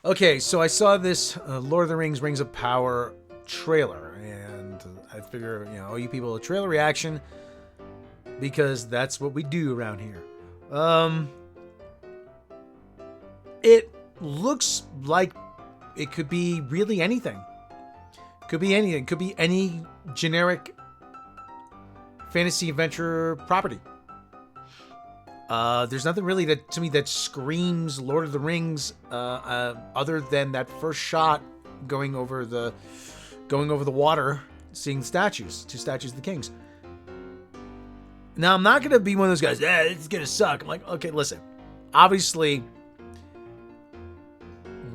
Okay, so I saw this Lord of the Rings Rings of Power trailer, and I figure, you people, a trailer reaction, because that's what we do around here. It looks like it could be really anything. Could be anything. Could be any generic fantasy adventure property. There's nothing really to me that screams Lord of the Rings, other than that first shot going over the water, seeing statues, two statues of the kings. Now, I'm not gonna be one of those guys. Yeah, it's gonna suck. I'm like, okay, listen. Obviously,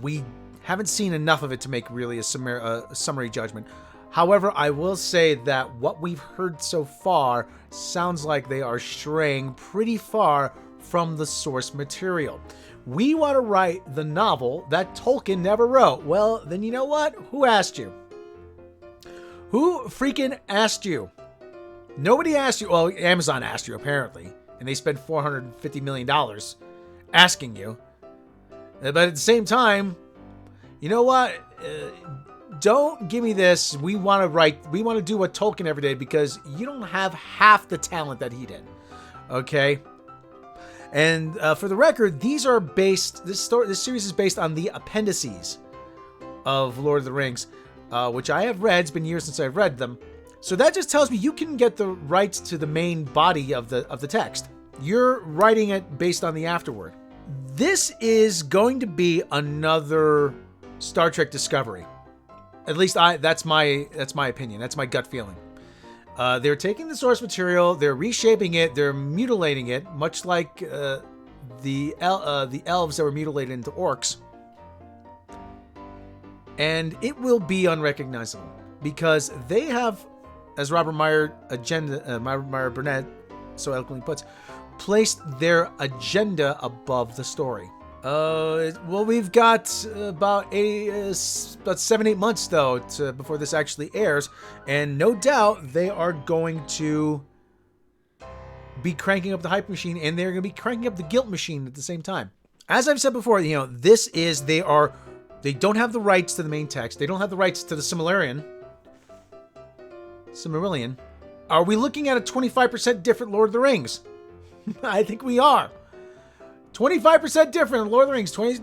we haven't seen enough of it to make really a summary judgment. However, I will say that what we've heard so far sounds like they are straying pretty far from the source material. We want to write the novel that Tolkien never wrote. Well, then you know what? Who asked you? Who freaking asked you? Nobody asked you. Well, Amazon asked you, apparently. And they spent $450 million asking you. But at the same time, you know what? Don't give me this. We want to do what Tolkien ever did, because you don't have half the talent that he did. Okay? And for the record, this series is based on the appendices of Lord of the Rings, which I have read. It's been years since I've read them. So that just tells me you can get the rights to the main body of the text. You're writing it based on the afterword. This is going to be another Star Trek Discovery. At least that's my opinion. That's my gut feeling. They're taking the source material, they're reshaping it, they're mutilating it, much like the elves that were mutilated into orcs. And it will be unrecognizable because they have, as Robert Meyer Burnett so eloquently puts, placed their agenda above the story. Well, we've got about 7-8 months though before this actually airs, and no doubt they are going to be cranking up the hype machine, and they're going to be cranking up the guilt machine at the same time. As I've said before, they don't have the rights to the main text. They don't have the rights to the Silmarillion. Are we looking at a 25% different Lord of the Rings? I think we are. 25% different in Lord of the Rings. We're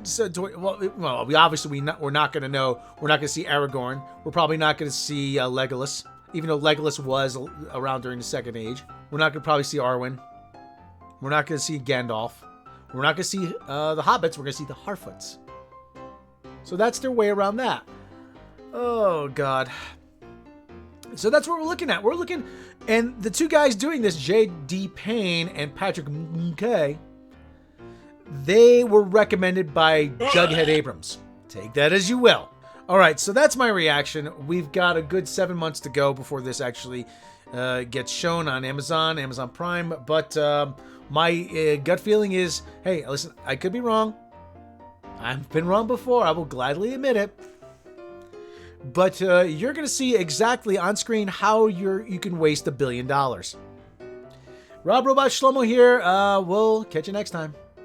not going to know. We're not going to see Aragorn. We're probably not going to see Legolas, even though Legolas was around during the Second Age. We're not going to probably see Arwen. We're not going to see Gandalf. We're not going to see the Hobbits. We're going to see the Harfoots. So that's their way around that. Oh, God. So that's what we're looking at. And the two guys doing this, J.D. Payne and Patrick McKay, they were recommended by Jughead Abrams. Take that as you will. All right, so that's my reaction. We've got a good 7 months to go before this actually gets shown on Amazon Prime. But my gut feeling is, hey, listen, I could be wrong. I've been wrong before. I will gladly admit it. But you're going to see exactly on screen how you can waste $1 billion. Rob Robot Shlomo here. We'll catch you next time.